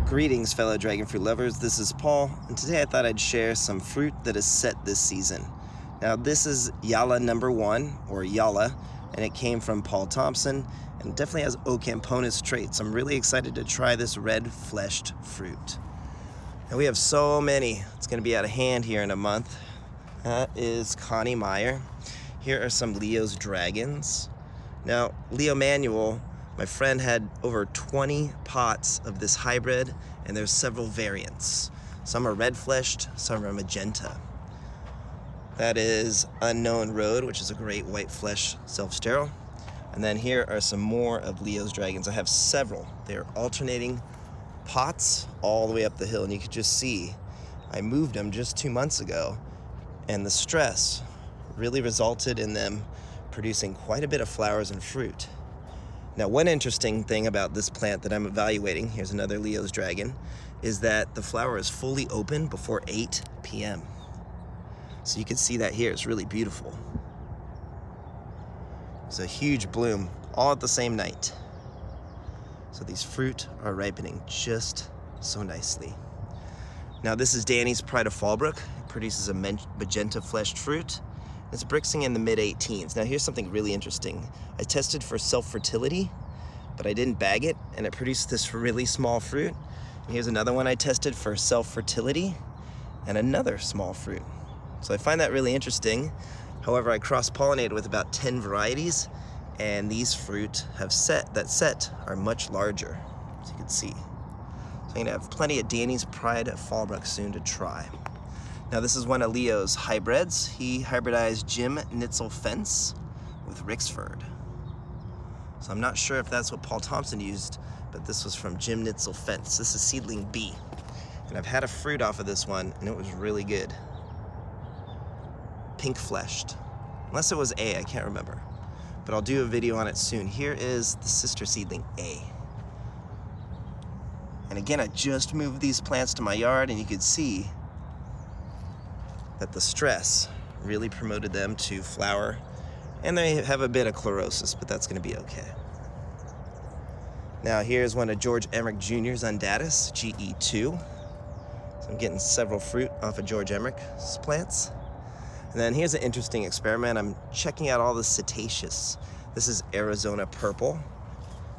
Greetings, fellow dragon fruit lovers. This is Paul, and today I thought I'd share some fruit that is set this season. Now, this is Yala number 1, or Yala, and it came from Paul Thompson, and definitely has Ocamponus traits. I'm really excited to try this red-fleshed fruit. And we have so many. It's going to be out of hand here in a month. That is Connie Meyer. Here are some Leo's dragons. Now, Leo Manuel, my friend, had over 20 pots of this hybrid, and there's several variants. Some are red-fleshed, some are magenta. That is Unknown Road, which is a great white flesh self-sterile. And then here are some more of Leo's dragons. I have several. They're alternating pots all the way up the hill, and you can just see I moved them just 2 months ago, and the stress really resulted in them producing quite a bit of flowers and fruit. Now, one interesting thing about this plant that I'm evaluating, here's another Leo's dragon, is that the flower is fully open before 8 p.m. So you can see that here, it's really beautiful. It's a huge bloom, all at the same night. So these fruit are ripening just so nicely. Now, this is Danny's Pride of Fallbrook. It produces a magenta fleshed fruit. It's Brixing in the mid-18s. Now, here's something really interesting. I tested for self-fertility, but I didn't bag it, and it produced this really small fruit. And here's another one I tested for self-fertility, and another small fruit. So I find that really interesting. However, I cross-pollinated with about 10 varieties, and these fruit have set are much larger, as you can see. So I'm gonna have plenty of Danny's Pride of Fallbrook soon to try. Now, this is one of Leo's hybrids. He hybridized Jim Nitzel Fence with Rixford. So I'm not sure if that's what Paul Thompson used, but this was from Jim Nitzel Fence. This is seedling B. And I've had a fruit off of this one, and it was really good. Pink fleshed. Unless it was A, I can't remember. But I'll do a video on it soon. Here is the sister seedling A. And again, I just moved these plants to my yard, and you could see that the stress really promoted them to flower, and they have a bit of chlorosis, but that's going to be okay. Now, here's one of George Emmerich Jr.'s Undatus, GE2. So I'm getting several fruit off of George Emmerich's plants. And then here's an interesting experiment. I'm checking out all the Cetaceous. This is Arizona Purple,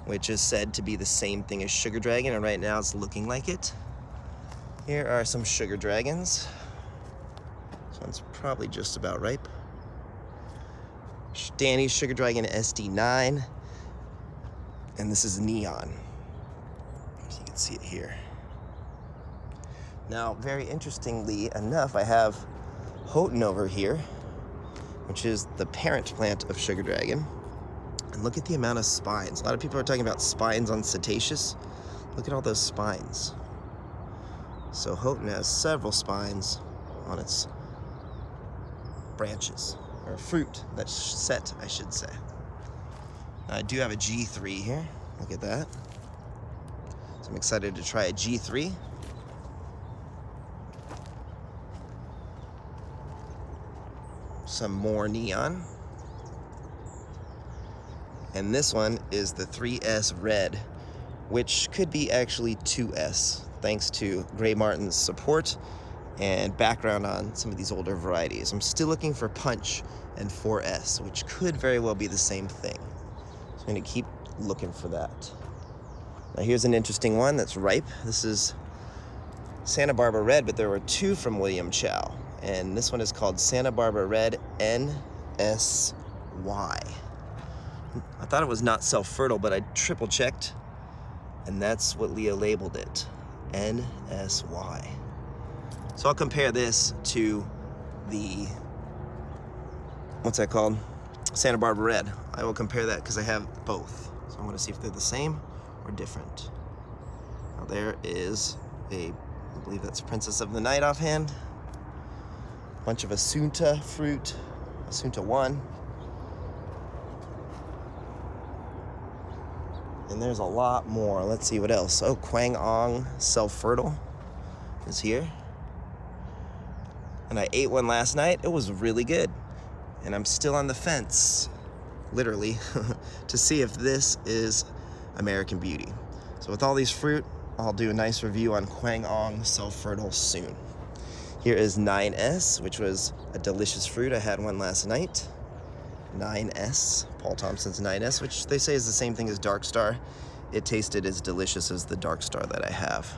which is said to be the same thing as Sugar Dragon, and right now it's looking like it. Here are some Sugar Dragons. This one's probably just about ripe. Danny's Sugar Dragon SD9. And this is Neon. So you can see it here. Now, very interestingly enough, I have Houghton over here, which is the parent plant of Sugar Dragon. And look at the amount of spines. A lot of people are talking about spines on Cetaceous. Look at all those spines. So Houghton has several spines on its branches, or fruit that's set, I should say. I do have a G3 here. Look at that. So I'm excited to try a G3. Some more Neon. And this one is the 3S Red, which could be actually 2S, thanks to Gray Martin's support and background on some of these older varieties. I'm still looking for Punch and 4S, which could very well be the same thing. So I'm gonna keep looking for that. Now, here's an interesting one that's ripe. This is Santa Barbara Red, but there were two from William Chow. And this one is called Santa Barbara Red NSY. I thought it was not self-fertile, but I triple checked, and that's what Leo labeled it, NSY. So I'll compare this to the, what's that called? Santa Barbara Red. I will compare that because I have both. So I want to see if they're the same or different. Now, there is I believe that's Princess of the Night offhand. Bunch of Assunta fruit, Assunta 1. And there's a lot more. Let's see what else. Oh, Kwang Ong Self-Fertile is here. And I ate one last night. It was really good. And I'm still on the fence, literally, to see if this is American Beauty. So with all these fruit, I'll do a nice review on Kwang Ong self-fertile soon. Here is 9S, which was a delicious fruit. I had one last night. 9S, Paul Thompson's 9S, which they say is the same thing as Dark Star. It tasted as delicious as the Dark Star that I have.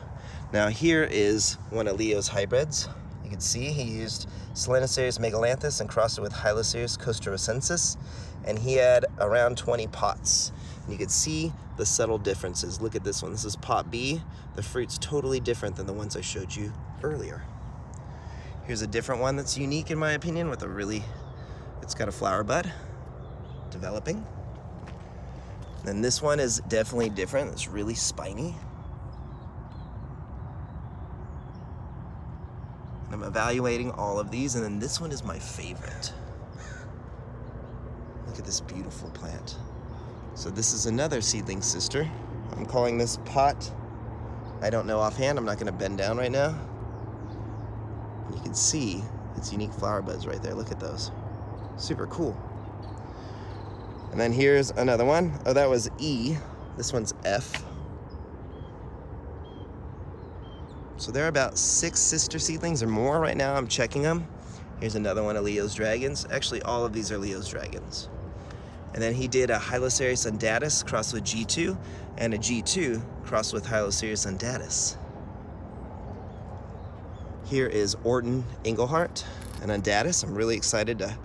Now here is one of Leo's hybrids. You can see he used Solanacereus megalanthus and crossed it with Hylocereus costarricensis, and he had around 20 pots. And you can see the subtle differences. Look at this one. This is pot B. The fruit's totally different than the ones I showed you earlier. Here's a different one that's unique in my opinion with it's got a flower bud developing. Then this one is definitely different. It's really spiny. And I'm evaluating all of these, and then this one is my favorite. Look at this beautiful plant. So this is another seedling sister. I'm calling this pot. I don't know offhand. I'm not going to bend down right now. You can see its unique flower buds right there. Look at those. Super cool. And then here's another one. Oh, that was E. This one's F. So there are about 6 sister seedlings or more right now. I'm checking them. Here's another one of Leo's dragons. Actually, all of these are Leo's dragons. And then he did a Hylocereus undatus crossed with G2 and a G2 crossed with Hylocereus undatus. Here is Orton Engelhart, an undatus. I'm really excited to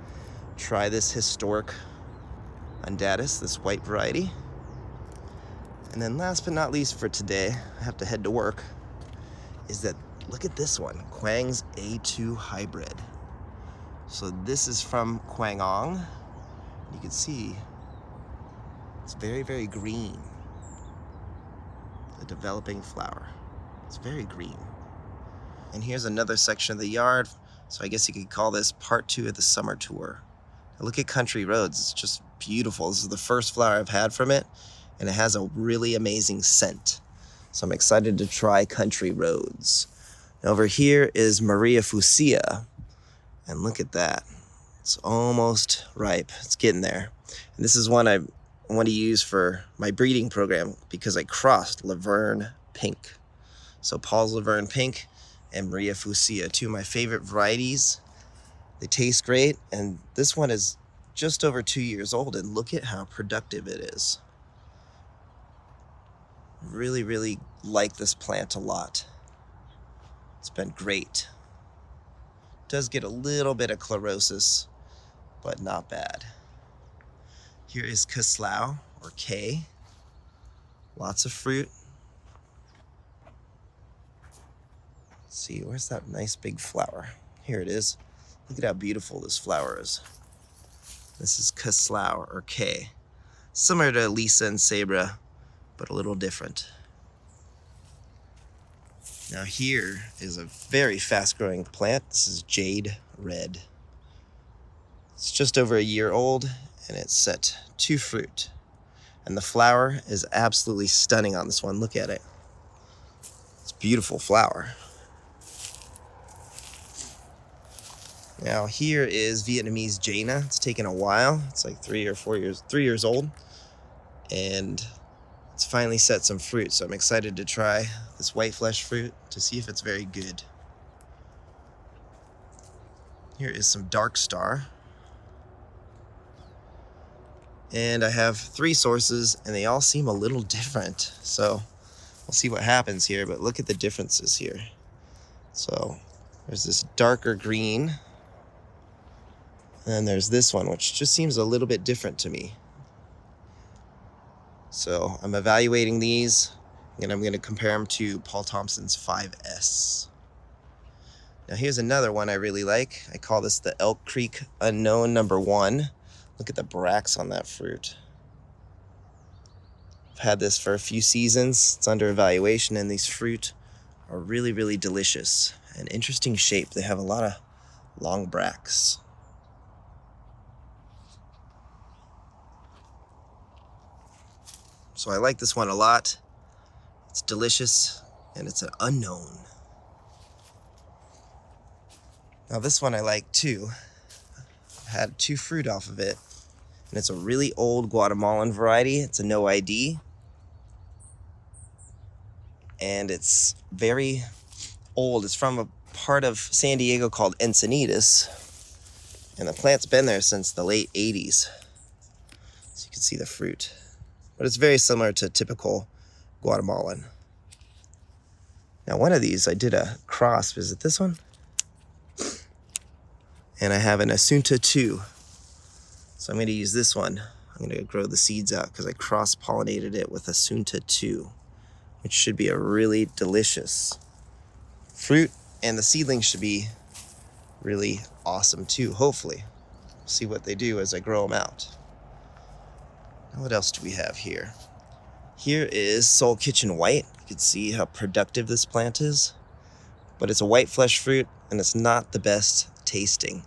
try this historic undatus, this white variety. And then last but not least for today, I have to head to work, is that, look at this one, Kwang's A2 hybrid. So this is from Kwang Ong. You can see it's very, very green. The developing flower. It's very green. And here's another section of the yard. So I guess you could call this part 2 of the summer tour. Now look at Country Roads. It's just beautiful. This is the first flower I've had from it, and it has a really amazing scent. So I'm excited to try Country Roads. Now over here is Maria Fusia. And look at that. It's almost ripe. It's getting there. And this is one I want to use for my breeding program because I crossed Laverne Pink. So Paul's Laverne Pink and Maria Fusia, 2 of my favorite varieties. They taste great, and this one is just over 2 years old, and look at how productive it is. Really, really like this plant a lot. It's been great. It does get a little bit of chlorosis, but not bad. Here is Kaslau, or K. Lots of fruit. Let's see, where's that nice big flower? Here it is. Look at how beautiful this flower is. This is Kaslau, or K. Similar to Lisa and Sabra, but a little different. Now here is a very fast-growing plant. This is Jade Red. It's just over a year old, and it's set 2 fruit. And the flower is absolutely stunning on this one. Look at it. It's a beautiful flower. Now here is Vietnamese Jaina. It's taken a while. It's like 3 years old. And it's finally set some fruit. So I'm excited to try this white flesh fruit to see if it's very good. Here is some Dark Star. And I have 3 sources, and they all seem a little different. So we'll see what happens here, but look at the differences here. So there's this darker green. And then there's this one, which just seems a little bit different to me. So I'm evaluating these, and I'm going to compare them to Paul Thompson's 5S. Now here's another one I really like. I call this the Elk Creek Unknown #1. Look at the bracts on that fruit. I've had this for a few seasons. It's under evaluation, and these fruit are really, really delicious. An interesting shape. They have a lot of long bracts. So I like this one a lot. It's delicious, and it's an unknown. Now this one I like too. I had 2 fruit off of it, and it's a really old Guatemalan variety. It's a no ID. and it's very old. It's from a part of San Diego called Encinitas, and the plant's been there since the late 80s. So you can see the fruit. But it's very similar to typical Guatemalan. Now one of these, I did a cross. Is it this one? And I have an Asunta 2. So I'm going to use this one. I'm going to grow the seeds out because I cross-pollinated it with Asunta 2, which should be a really delicious fruit. And the seedlings should be really awesome too, hopefully. See what they do as I grow them out. Now what else do we have here? Here is Soul Kitchen White. You can see how productive this plant is. But it's a white flesh fruit, and it's not the best tasting.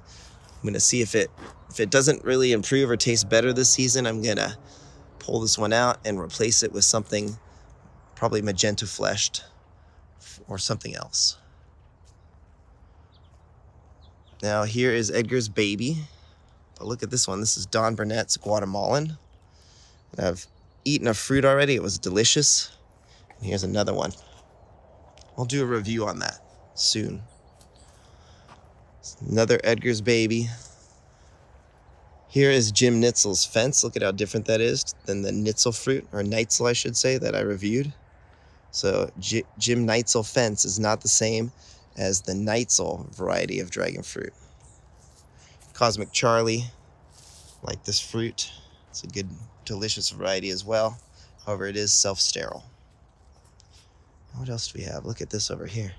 I'm going to see if it doesn't really improve or taste better this season, I'm going to pull this one out and replace it with something probably magenta fleshed or something else. Now here is Edgar's Baby. But look at this one. This is Don Burnett's Guatemalan. And I've eaten a fruit already. It was delicious. And here's another one. I'll do a review on that soon. Another Edgar's Baby. Here is Jim Nitzel's Fence. Look at how different that is than the Nitzel fruit, or Neitzel I should say, that I reviewed. So Jim Neitzel Fence is not the same as the Neitzel variety of dragon fruit. Cosmic Charlie, like this fruit. It's a good, delicious variety as well. However, it is self-sterile. What else do we have? Look at this over here.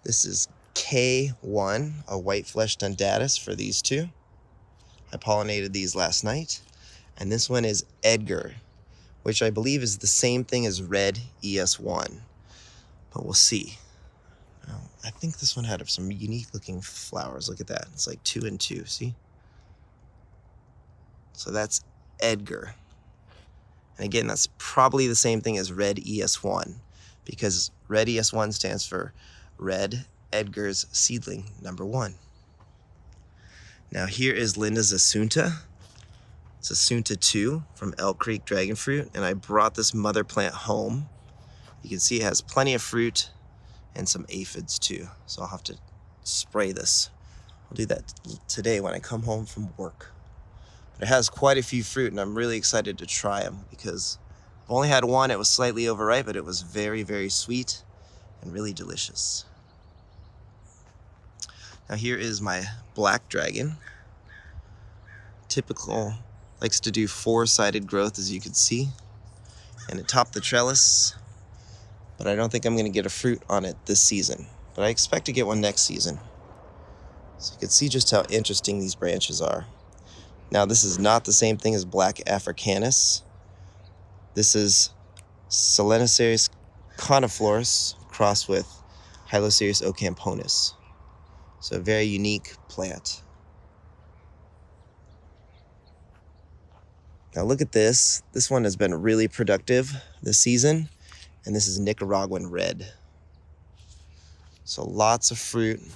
This is K1, a white flesh Dundatus for these two. I pollinated these last night. And this one is Edgar, which I believe is the same thing as red ES1. But we'll see. I think this one had some unique looking flowers. Look at that. It's like 2 and 2, see? So that's Edgar. And again, that's probably the same thing as red ES1, because red ES1 stands for Red Edgar's Seedling number 1. Now here is Linda's Asunta. It's Asunta 2 from Elk Creek Dragon Fruit, and I brought this mother plant home. You can see it has plenty of fruit and some aphids too, so I'll have to spray this. I'll do that today when I come home from work. But it has quite a few fruit, and I'm really excited to try them because I've only had one. It was slightly overripe, but it was very, very sweet and really delicious. Now here is my black dragon. Typical, likes to do 4-sided growth, as you can see, and it topped the trellis. But I don't think I'm going to get a fruit on it this season. But I expect to get one next season. So you can see just how interesting these branches are. Now this is not the same thing as Black Africanus. This is Solanacereus coniflorus crossed with Hylocereus ocamponus. So a very unique plant. Now look at this. This one has been really productive this season. And this is Nicaraguan red. So lots of fruit. I'm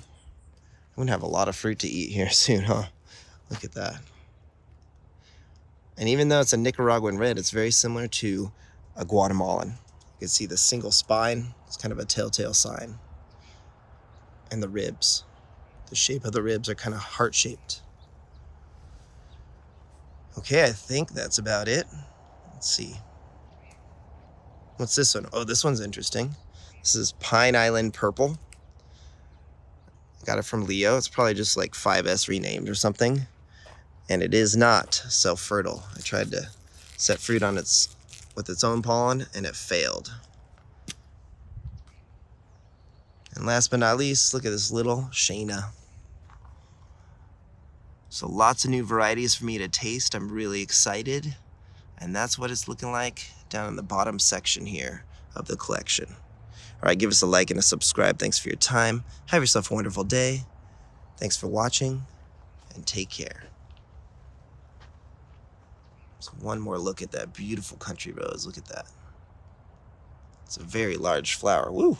gonna have a lot of fruit to eat here soon, huh? Look at that. And even though it's a Nicaraguan red, it's very similar to a Guatemalan. You can see the single spine. It's kind of a telltale sign. And the ribs. The shape of the ribs are kind of heart-shaped. Okay, I think that's about it. Let's see. What's this one? Oh, this one's interesting. This is Pine Island Purple. Got it from Leo. It's probably just like 5S renamed or something. And it is not self-fertile. I tried to set fruit on with its own pollen, and it failed. And last but not least, look at this little Shayna. So lots of new varieties for me to taste. I'm really excited. And that's what it's looking like down in the bottom section here of the collection. All right, give us a like and a subscribe. Thanks for your time. Have yourself a wonderful day. Thanks for watching, and take care. So one more look at that beautiful country rose. Look at that. It's a very large flower. Woo!